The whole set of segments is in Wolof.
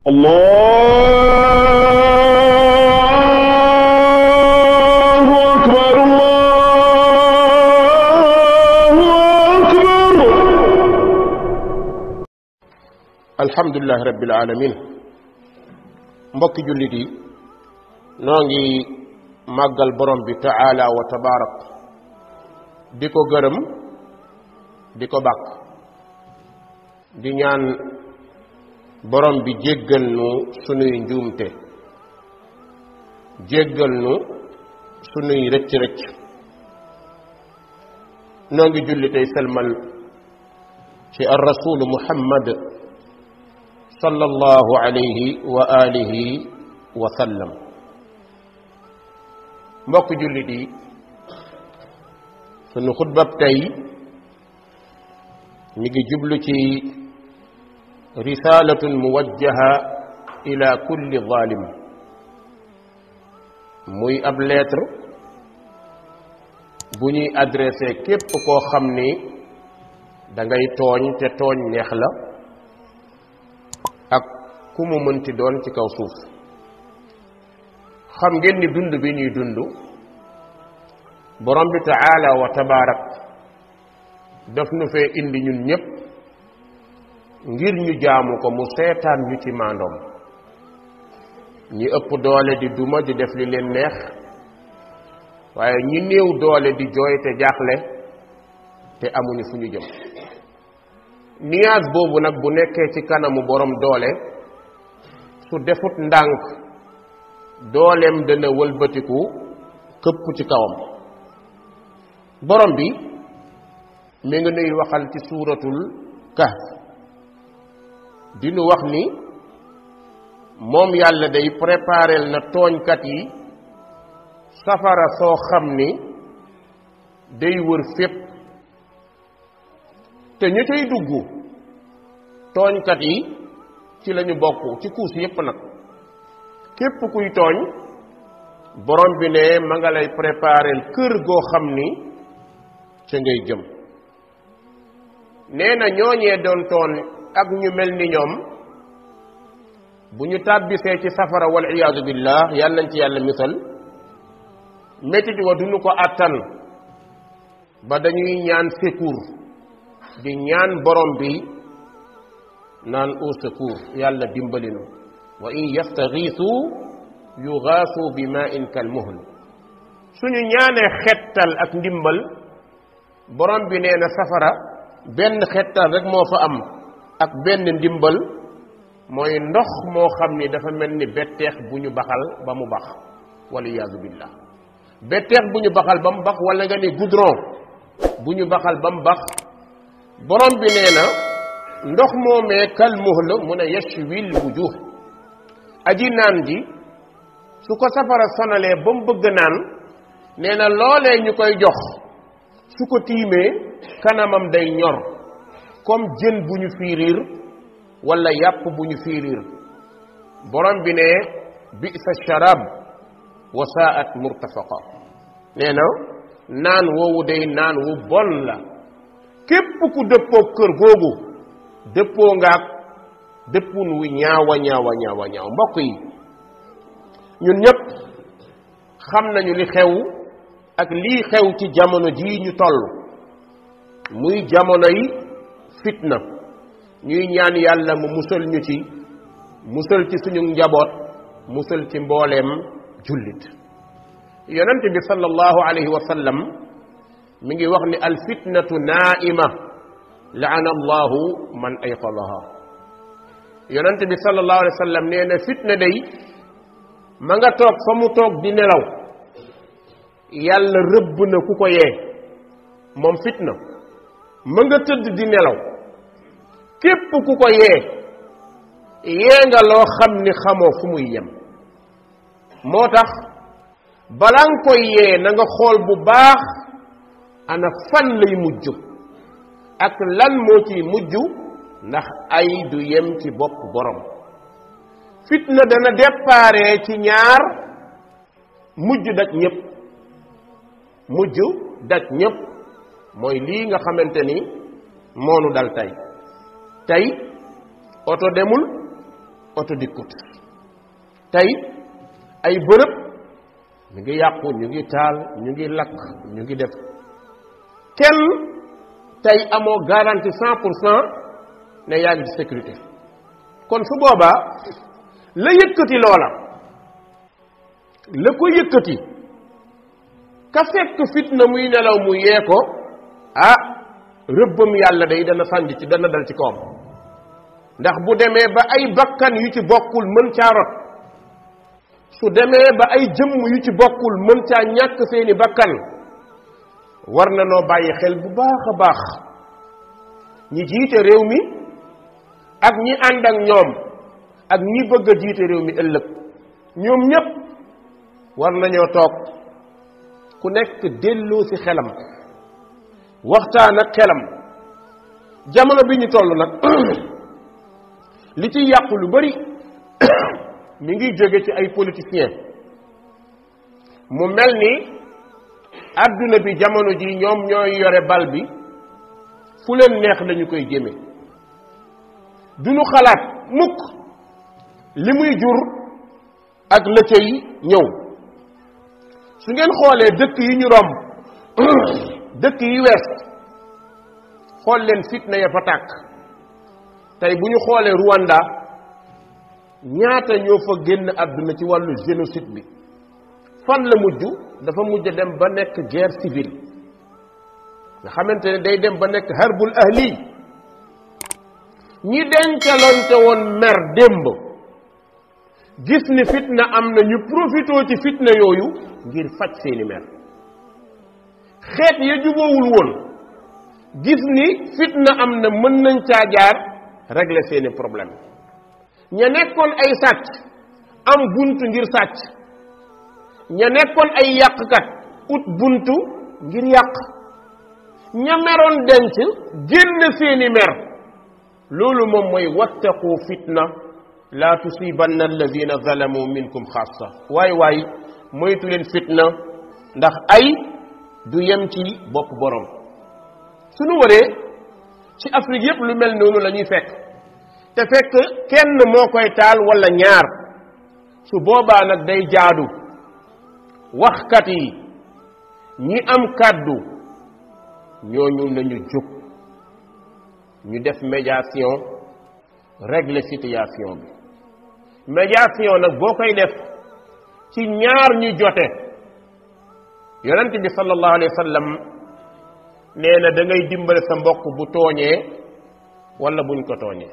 الله أكبر الله أكبر. الحمد لله رب العالمين. mbokki jullit yi noo ngi màggal borom bi taala wa tabarak di ko gërëm di ko bàkk di ñaan borom bi jéggal nu sunuy njuumte jéggal nu sunuy rëcc-rëcc noo ngi julli tey selmal ci ar rasulu muhammad sallallahu alayhi wa alihi wa sallam. mbokk jullit yi sunu xutbab tey mi ngi jublu ci risalatun muwajjaha ila kulli zalim, muy ab lettre bu ñuy adressé képp koo xam ni da ngay tooñ te tooñ neex la ak ku mu mënti doon ci kaw suuf. xam ngeen ni dund bi ñuy dund borom bi taala wa tabarak daf nu fee indi ñun ñépp ngir ñu jaamu ko mu seetaan ñu ci maandoom. ñi ëpp doole di duma di def li leen neex, waaye ñi néew doole di jooy te jaaxle te amuñu fu ñu jëm. nuage boobu nag bu nekkee ci kanamu borom doole, su defut ndànk dooleem dana wëlbatiku këpp ci kawam. borom bi mi ngi nuy waxal ci suuratul kahf di nu wax ni moom yàlla day préparel na tooñkat yi safara soo xam ni day wër fépp, te ñu cay dugg tooñkat yi ci lañu bokk ci kuus yépp nag. képp kuy tooñ borom bi ne ma nga lay préparel kër goo xam ni ca ngay jëm. nee na ñooñee doon tooñ ak ñu mel ni ñoom bu ñu tàbbisee ci safara wal iyaadu billah yàlla nañ ci yàlla misal, métit wa duñu ko àttan ba dañuy ñaan secours di ñaan borom bi naan au secours yàlla dimbalinu. wa in yastagiisu yugaasu bi ma'in kal muhl. suñu ñaanee xettal ak ndimbal borom bi nee na safara benn xettal rek moo fa am ak benn ndimbal, mooy ndox moo xam ni dafa mel ni betteex bu ñu baxal ba mu bax waliyaazu billah. betteex bu ñu baxal ba mu bax wala nga ni goudron bu ñu baxal ba mu bax. borom bi nee na ndox moomee kal muhl mu ne yashwil wujuh. aji naan ji su ko safara sonalee ba mu bëgg naan, nee na loolee ñu koy jox su ko tiimee kanamam day ñor comme jën bu ñu fiiriir wala yàpp bu ñu fiiriir. borom bi ne bi'sa sharab wa sa'at murtafaqa. nee na naan woowu day naan wu bon la. képp ku dëppoo kër googu dëppoo ngaak dëppun wu ñaawa ñaawa ñaawa ñaaw. mbokk yi ñun ñépp xam nañu li xew ak lii xew ci jamono jii ñu toll, muy jamono yi fitna. ñuy ñaan yàlla mu musal ñu ci, musal ci suñu njaboot, musal ci mbooleem jullit. yonent bi sallallahu alayhi wa sallam mi ngi wax ni al fitnatu naa'ima la'ana allahu man ayqadaha. yonent bi sallallahu alayhi wa sallam nee na fitna day ma nga toog fa mu toog di nelaw, yàlla rëbb na ku ko yee. moom fitna ma nga tëdd di nelaw, képp ku ko yee nga loo xam ni xamoo fu muy yem. moo tax balaa nga koy yee na nga xool bu baax ana fan lay mujj ak lan moo ciy mujj, ndax ay du yem ci bopp borom. fitna dana déparé ci ñaar, mujj daj ñépp. mujj daj ñépp mooy lii nga xamante ni moonu dal tey. oto demul, oto dikkut tey ay bërëb ñu ngi yàqu ñu ngi taal ñu ngi lakk ñu ngi def kenn tey amoo garantie 100% ne yaa ngi ci sécurité kon su boobaa la yëkkati loola la ko yëkkati ka fekk fitna muy nelaw mu yee ko rëbbam yàlla day dana sànj ci dana dal ci kawam ndax bu demee ba ay bakkan yu ci bokkul mën caa rot su demee ba ay jëmm yu ci bokkul mën caa ñàkk seeni bakkan war na noo bàyyi xel bu baax a baax ñi jiite réew mi ak ñi ànd ak ñoom ak ñi bëgg a jiite réew mi ëllëg ñoom ñépp war nañoo toog ku nekk delloo ci xelam waxtaan ak xelam jamono bi ñu toll nag li ci yàqu lu bari mi ngi jóge ci ay politiciens mu mel ni adduna bi jamono ji ñoom ñooy yore bal bi fu leen neex lañu koy jëme duñu xalaat mukk li muy jur ak la cay ñëw su ngeen xoolee dëkk yi ñu romb dëkk yi wees xool leen fitna ya fa tàkk tey bu ñu xoolee Rwanda ñaata ñoo fa génn àdduna ci wàllu génocide bi fan la mujj dafa mujj dem ba nekk guerre civile nga xamante ne day dem ba nekk harbul ahli ñi dencalonte woon mer démb gis ni fitna am na ñu profitoo ci fitna yooyu ngir faj seeni mer xeet ya jubóowul woon gis ni fitna am na mën nañ caa jaar régler seeni problème ña nekkoon ay sàcc am buntu ngir sàcc ña nekkoon ay yàqkat ut buntu ngir yàq ña meroon denc génn seeni mer loolu moom mooy wattaqu fitna la tusibanna alladina zalamu minkum xaasa waay moytu leen fitna ndax ay du yem ci bopp borom suñu waree ci Afrique yépp lu mel noonu la ñuy fekk te fekk kenn moo koy taal wala ñaar su boobaa nag day jaadu waxkat yi ñi am kàddu ñooñu nañu jóg ñu def médiation régler situation bi médiation nag boo koy def ci ñaar ñu jote yonent bi sallallahu alayhi wa sallam nee na da ngay dimbale sa mbokk bu tooñee wala buñ ko tooñee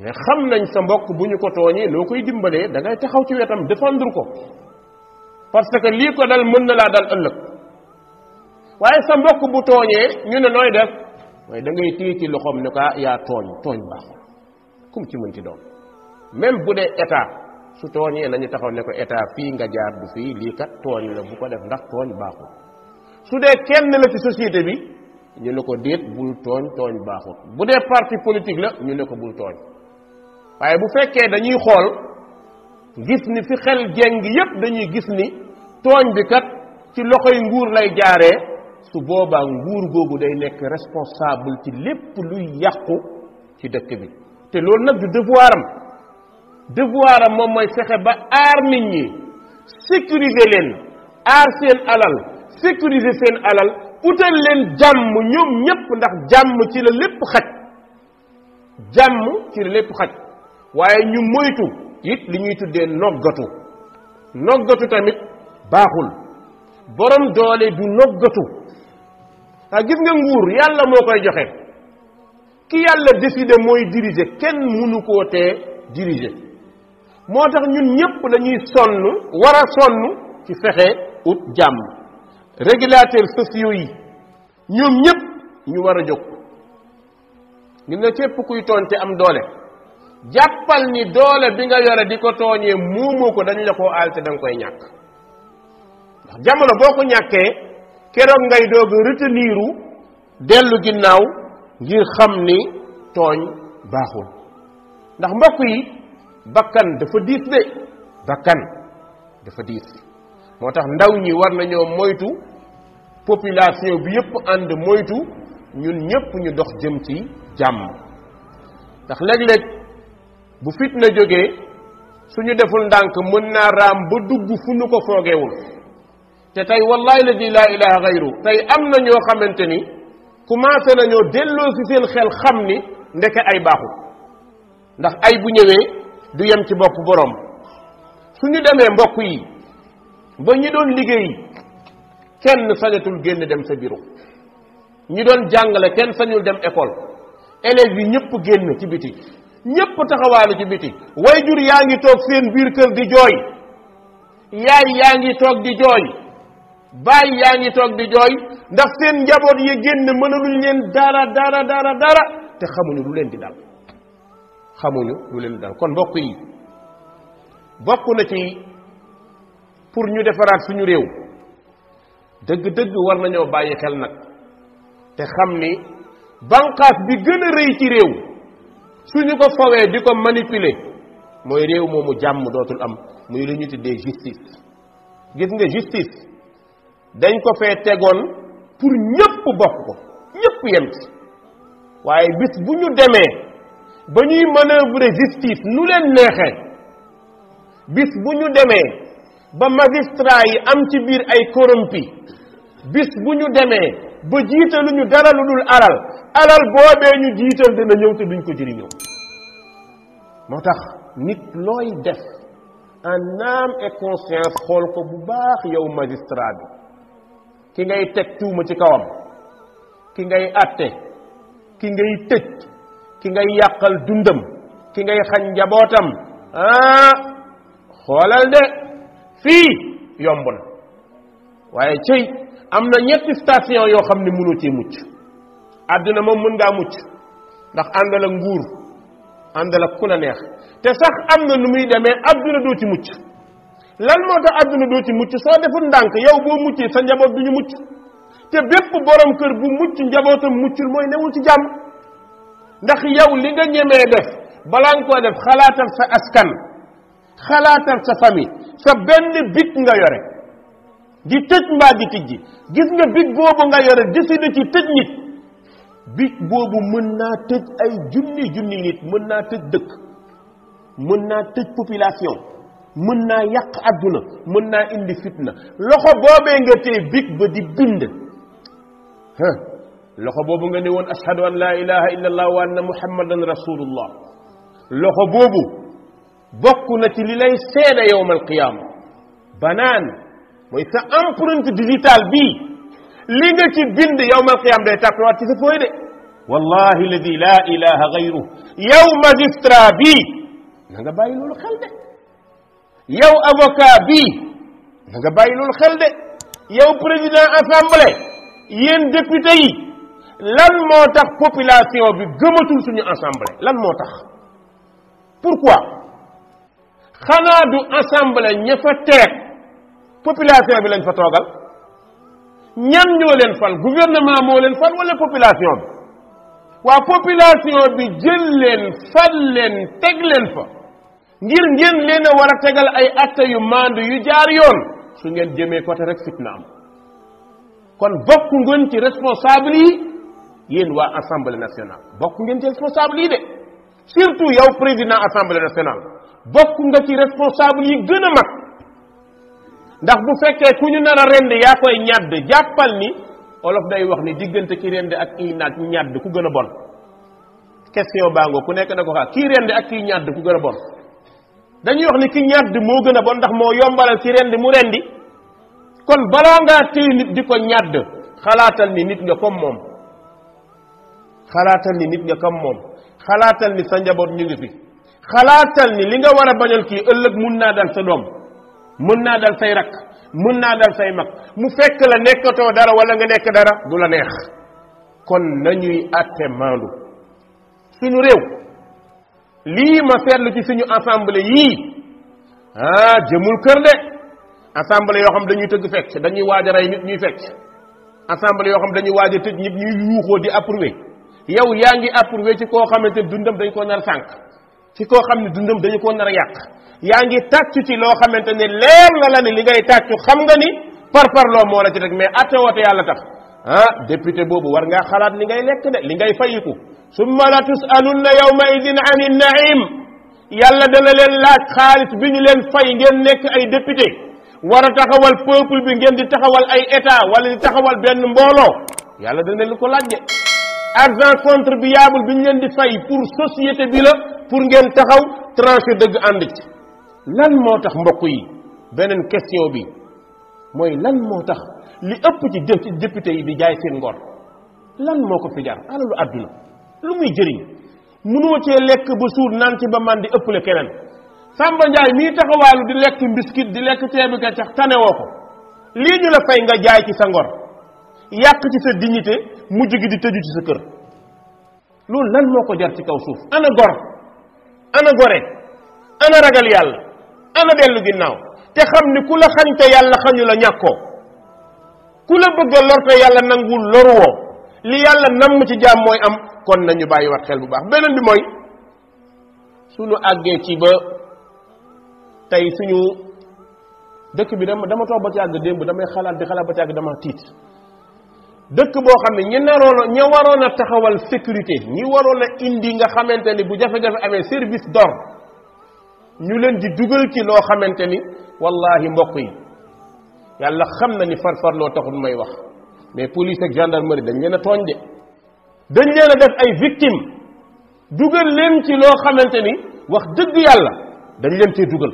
mais xam nañ sa mbokk bu ñu ko tooñee loo koy dimbalee da ngay taxaw ci wetam défendre ko parce que lii ko dal mën na laa dal ëllëg waaye sa mbokk bu tooñee ñu ne nooy def mooy da ngay téye ci loxoom ne ko yaa tooñ baaxul kum ci mën ci doon même bu dee état su tooñee nañu taxaw ne ko état fii nga jaar du fii lii kat tooñ la bu ko def ndax tooñ baaxul su dee kenn la ci société bi ñu ne ko déet bul tooñ baaxul bu dee parti politique la ñu ne ko bul tooñ waaye bu fekkee dañuy xool gis ni fi xel jeng yépp dañuy gis ni tooñ bi kat ci loxoy nguur lay jaaree su boobaa nguur googu day nekk responsable ci lépp luy yàqu ci dëkk bi te loolu nag du devoiram moom mooy fexe ba aar nit ñi sécuriser leen aar seen alal sécuriser seen alal utal leen jàmm ñoom ñépp ndax jàmm ci la lépp xaj waaye ñu moytu it li ñuy tuddee noggatu tamit baaxul borom doole du noggatu gis nga nguur yàlla moo koy joxe ki yàlla décidé mooy diriger kenn mënu koo tee diriger moo tax ñun ñépp dañuy war a sonn ci fexe ut jàmm régulateurs sociaux yi ñoom ñépp ñu war a jóg gis nga képp kuy tooñ te am doole jàppal ni doole bi nga yore di ko tooñee muumoo ko dañ la koo aal te danga koy ñàkk ndax jamono boo ko ñàkkee keroog ngay doog retenir dellu ginnaaw ngir xam ni tooñ baaxul ndax mbokk yi bakkan dafa diis de bakkan dafa diis moo tax ndaw ñi war nañoo moytu population bi yépp ànd moytu ñun ñépp ñu dox jëm ci jàmm ndax léeg-léeg bu fitna jógee suñu deful ndànk mën naa raam ba dugg fu ñu ko foogeewul te tey wallahi ladi la ilaha gayru tey am na ñoo xamante ni commencé nañoo delloo si seen xel xam ni ndeke ay baaxul ndax ay bu ñëwee du yem ci bopp borom suñu demee mbokk yi ba ñi doon liggéey kenn sañatul génn dem sa bureau ñi doon jàngale kenn sañul dem école élèves yi ñëpp génn ci biti ñëpp taxawaalu ci biti wayjur yaa ngi toog seen biir kër di jooy yaay yaa ngi toog di jooy baay yaa ngi toog di jooy ndax seen njaboot yi génn mënaluñ leen dara te xamuñu lu leen di dal kon mbokk yi bokk na ci pour ñu defaraat suñu réew dëgg-dëgg war nañoo bàyyi xel nag te xam ni banqaas bi gën a rëy ci réew suñu ko fawee di ko manipuler mooy réew moomu jàmm dootul am muy lu ñu tuddee justice gis nga justice dañ ko fee tegoon pour ñëpp bokk ko ñëpp yem ci waaye bis bu ñu demee ba ñuy manœuvrer justice nu leen neexee bis bu ñu demee ba magistrat yi am ci biir ay corrompi bis bu ñu demee ba jiitaluñu dara lu dul alal boobee ñu jiital dina ñëw te duñ ko jëriñoo moo tax nit looy def en âme et conscience xool ko bu baax yow magistrat bi ki ngay teg tuuma ci kawam ki ngay àtte ki ngay tëj ki ngay yàqal dundam ki ngay xañ njabootam xoolal de fii yomb na waaye cëy am na ñetti station yoo xam ne mënoo cee mucc àdduna moom mën ngaa mucc ndax àndal ak nguur àndal ak ku la neex te sax am na nu muy demee àdduna doo ci mucc lan moo tax àdduna doo ci mucc soo deful ndànk yow boo muccee sa njaboot du ñu mucc te bépp borom kër bu mucc njabootam muccul mooy newul ci jàmm ndax yow li nga ñemee def balaa nga koo def xalaatal sa askan xalaatal sa famille sa benn big nga yore di tëj mbaa di tijji gis nga big boobu nga yore décidé ci tëj nit big boobu mën naa tëj ay junni nit mën naa tëj dëkk mën naa tëj population mën naa yàq àdduna mën naa indi fitna loxo boobee nga tee big ba di bind loxo boobu nga ne woon ashhadu an la ilaha illa allah wa anna muhammadan rasulullah loxo boobu bokk na ci li lay seede yowm alqiyama banaan mooy sa empreinte digitale bii li nga ci bind yowm alqiyama day tàppewaat ci sa fooy de wallahi alladi la ilaha gayru yow magistrat bii na nga bàyyi loolu xel de yow avocat bii na nga bàyyi loolu xel de yow président assemblée yéen député yi lan moo tax population bi gëmatul suñu assemblée lan moo tax pourquoi xanaa du assemblée ña fa teeg population bi lañ fa toogal ñan ñoo leen fal gouvernement moo leen fal wala population bi waa population bi jël leen fal leen teg leen fa ngir ngeen leen a war a tegal ay atte yu maandu yu jaar yoon su ngeen jëmee côté rek fitna am kon bokk ngeen ci responsable yi yéen waa assemblée nationale bokk ngeen ci responsable yi de surtout yow président assemblée nationale bokk nga ci responsable yi gën a mag ndax bu fekkee ku ñu nar a rend yaa koy ñàdd jàppal ni olof day wax ni diggante ki rend ak kii naaj ñàdd ku gën a bon question bango ku nekk na ko xaar kii rend ak kii ñàdd ku gën a bon dañuy wax ni ki ñàdd moo gën a bon ndax moo yombalal ki rend mu rendi kon balaa ngaa téye nit di ko ñàdd xalaatal ni nit nga comme moom xalaatal ni nit nga comme moom xalaatal ni sa njaboot ñu ngi fi xalaatal ni li nga war a bañal kii ëllëg mun naa dal sa doom mën naa dal say rakk mën naa dal say mag mu fekk la nekkatoo dara wala nga nekk dara du la neex kon nañuy àtte maandu suñu réew lii ma seetlu ci suñu assemblée yii jëmul kër de assemblée yoo xam dañuy tëgg fecc dañuy waaj a rey nit ñuy fecc assemblée yoo xam dañuy waaj a tëj nit ñuy yuuxoo di approuvé yow yaa ngi approuvé ci koo xamante ne dundam dañ ko nar a sànq ci koo xam ne dundam dañu ko nar a yàq yaa ngi tàccu ci loo xamante ne leer na la ne li ngay tàccu xam nga ni parparloo moo la ci rek mais atte woote yàlla tax député boobu war ngaa xalaat li ngay lekk de li ngay fayiku summa la tusalunna yawma idin ani naim yàlla dana leen laaj xaalis bi ñu leen fay ngeen nekk ay député war a taxawal peuple bi ngeen di taxawal ay état wala di taxawal benn mbooloo yàlla dana leen ko laaj de argent contribuable bi ñu leen di fay pour société bi la pour ngeen taxaw tranché dëgg ànd ci lan moo tax mbokk yi beneen question bi mooy lan moo tax li ëpp ci député yi di jaay seen ngor lan moo ko fi jar alalu àdduna lu muy jëriñ mënoo cee lekk ba suur naan ci ba man di ëpple keneen Samba Ndiaye mii taxawaalu di lekk mbiskit di lekk ceebi keccax tanewoo ko lii ñu la fay nga jaay ci sa ngor yàq ci sa dignité mujj gi di tëju ci sa kër loolu lan moo ko jar ci kaw suuf ana gor ana gore ana ragal yàlla ana dellu ginnaaw te xam ni ku la xañte yàlla xañu la ñàkkoo ku la bëgg a lorte yàlla nangul loruwoo li yàlla namm ci jaam mooy am kon nañu bàyyi wat xel bu baax beneen bi mooy suñu àggee ci ba tey suñu dëkk bi dama toog ba ci àgg démb damay xalaat di xalaat ba ci àgg dama tiit dëkk boo xam ne ña waroon a taxawal sécurité ñi waroon a indi nga xamante ni bu jafe-jafe amee service d'ordre ñu leen di dugal ci loo xamante ni wallahi mbokk yi yàlla xam na ni farfarloo taxul may wax mais police ak gendarmerie dañ leen a tooñ de dañ leen a def ay victime dugal leen ci loo xamante ni wax dëgg yàlla dañ leen cee dugal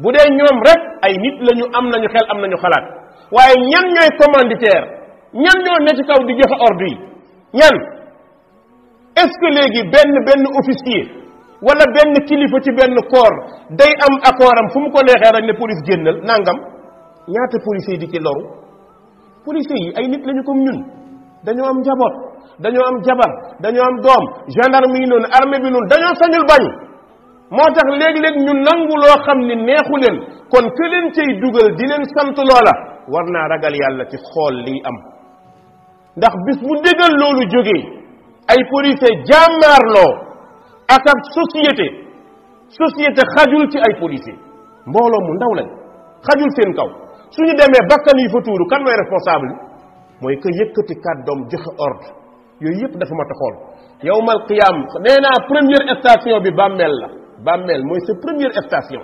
bu dee ñoom rek ay nit lañu am nañu xel am nañu xalaat waaye ñan ñooy commanditaire ñan ñoo ne ci kaw di joxe ordre yi ñan est-ce que léegi benn officier wala benn kilifa ci benn corps day am accord am fu mu ko neexee rek ne police génnal nangam ñaata policiers yi di ci loru policiers yi ay nit lañu comme ñun dañoo am njaboot dañoo am jabar dañoo am doom gendarme yi noonu armée bi noonu dañoo sañul bañ moo tax léegi-léeg ñu nangu loo xam ni neexu leen kon ke leen cay dugal di leen sant loola war naa ragal yàlla ci xool liy am ndax bis bu déggal loolu jógee ay policiers jàmmaarloo ak ab société xajul ci ay policiers mbooloo mu ndaw lañ xajul seen kaw suñu demee bakkan yi fa tuuru kan mooy responsable mooy que yëkkati kàddoom joxe ordre yooyu yëpp dafa mat a xool yawmal qiyaam nee naa première station bi bàmmeel la bàmmeel mooy sa première station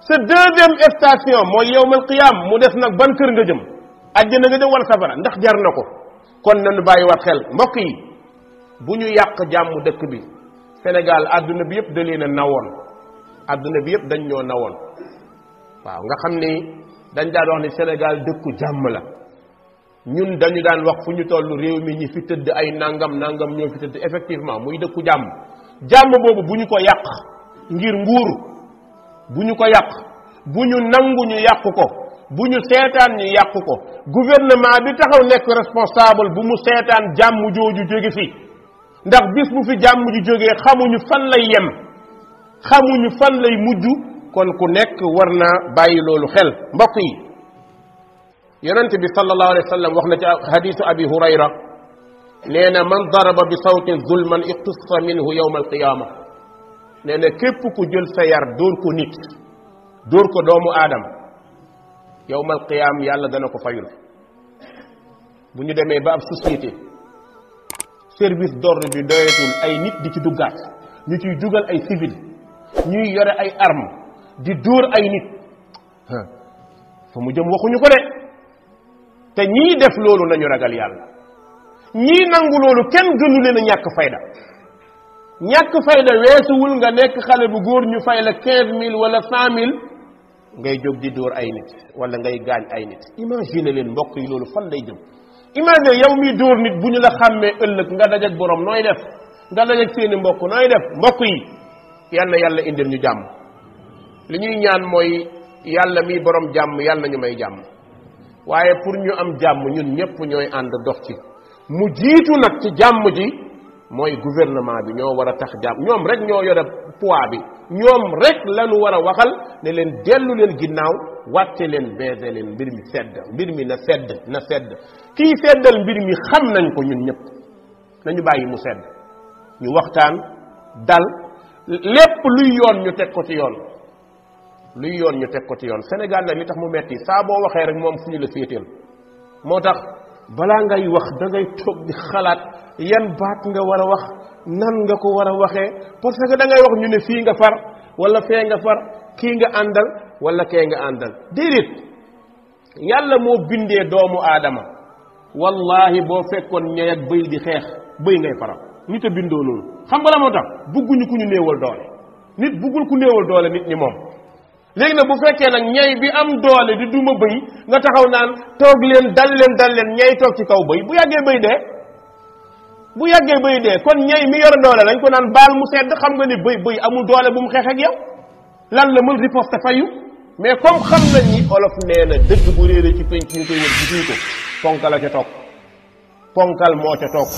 sa deuxième station mooy yawmal qiyaam mu def nag ban kër nga jëm àjjana nga jëm wala safara ndax jar na ko kon nañu bàyyiwaat xel mbokk yi bu ñu yàq jàmm dëkk bi Sénégal àdduna bi yëpp da leen a nawoon àdduna bi yëpp dañ ñoo nawoon waaw nga xam ni dañ daan wax ni Sénégal dëkku jàmm la ñun dañu daan wax fu ñu toll réew mi ñi fi tëdd ay nangam ñoo fi tëdd effectivement muy dëkku jàmm boobu bu ñu ko yàq ngir nguur bu ñu ko yàq bu ñu nangu ñu yàq ko bu ñu seetaan ñu yàq ko gouvernement bi taxaw nekk responsable bu mu seetaan jàmm jooju jóge fi ndax bis bu fi jàmm ji jógee xamuñu fan lay yem xamuñu fan lay mujj kon ku nekk war naa bàyyi loolu xel mbokk yi yonent bi sallallahu alayhi wa sallam wax na ci hadisu abi hurayra nee na man daraba bi sawtin zulman iqtassa minhu yawma alqiyama nee na képp ku jël sa yar dóor ko nit dóor ko doomu aadama yawma alqiyam yàlla dana ko fayul bu ñu demee ba ab société service d'ordre bi doyatul ay nit di ci duggaat ñu ciy dugal ay civil ñuy yore ay arme di dóor ay nit fa mu jëm waxuñu ko de te ñii def loolu nañu ragal yàlla ñii nangu loolu kenn gënu leen a ñàkk fayda weesuwul nga nekk xale bu góor ñu fay la 15 000 wala 100 000 ngay jóg di dóor ay nit wala ngay gaañ ay nit imagine leen mbokk yi loolu fan lay jëm imagine yow mi dóor nit bu ñu la xàmmee ëllëg nga dajak borom nooy def nga dajak seeni mbokk nooy def mbokk yi yal na yàlla indil ñu jàmm li ñuy ñaan mooy yàlla mi borom jàmm yàlla ñu may jàmm waaye pour ñu am jàmm ñun ñëpp ñooy ànd dox ci mu jiitu nag ci jàmm ji mooy gouvernement bi ñoo war a tax jàmm ñoom rek ñoo yore poids bi ñoom rek lañu war a waxal ne leen dellu leen ginnaaw wàcce leen beese leen mbir mi sedd mbir mi na sedd kii seddal mbir mi xam nañ ko ñun ñëpp nañu bàyyi mu sedd ñu waxtaan dal lépp luy yoon ñu teg ko ci yoon Sénégal nag li tax mu metti saa boo waxee rek moom fu ñu la féeteel moo tax balaa ngay wax da ngay toog di xalaat yan baat nga war a wax nan nga ko war a waxee parce que da ngay wax ñu ne fii nga far wala fee nga far kii nga àndal wala kee nga àndal déedéet yàlla moo bindee doomu aadama wallahi boo fekkoon ñay ak bëy di xeex bëy ngay faral nit a bindoo noonu xam nga la moo tax bugguñu ku ñu néewal doole nit buggul ku néewal doole nit ni moom léegi nag bu fekkee nag ñay bi am doole di duma bëy nga taxaw naan toog leen dal leen ñay toog ci kaw bëy bu yàggee bëy dee kon ñay mi yor doole lañ ko naan baal mu sedd xam nga ni bëy amul doole bu mu xeex ak yow lan la mën riposte fayu mais comme xam nañ ni olof nee na dëgg bu réeré ci penc ñu koy wër gisuñ ko ponkal a ca toog ponkal moo ca toog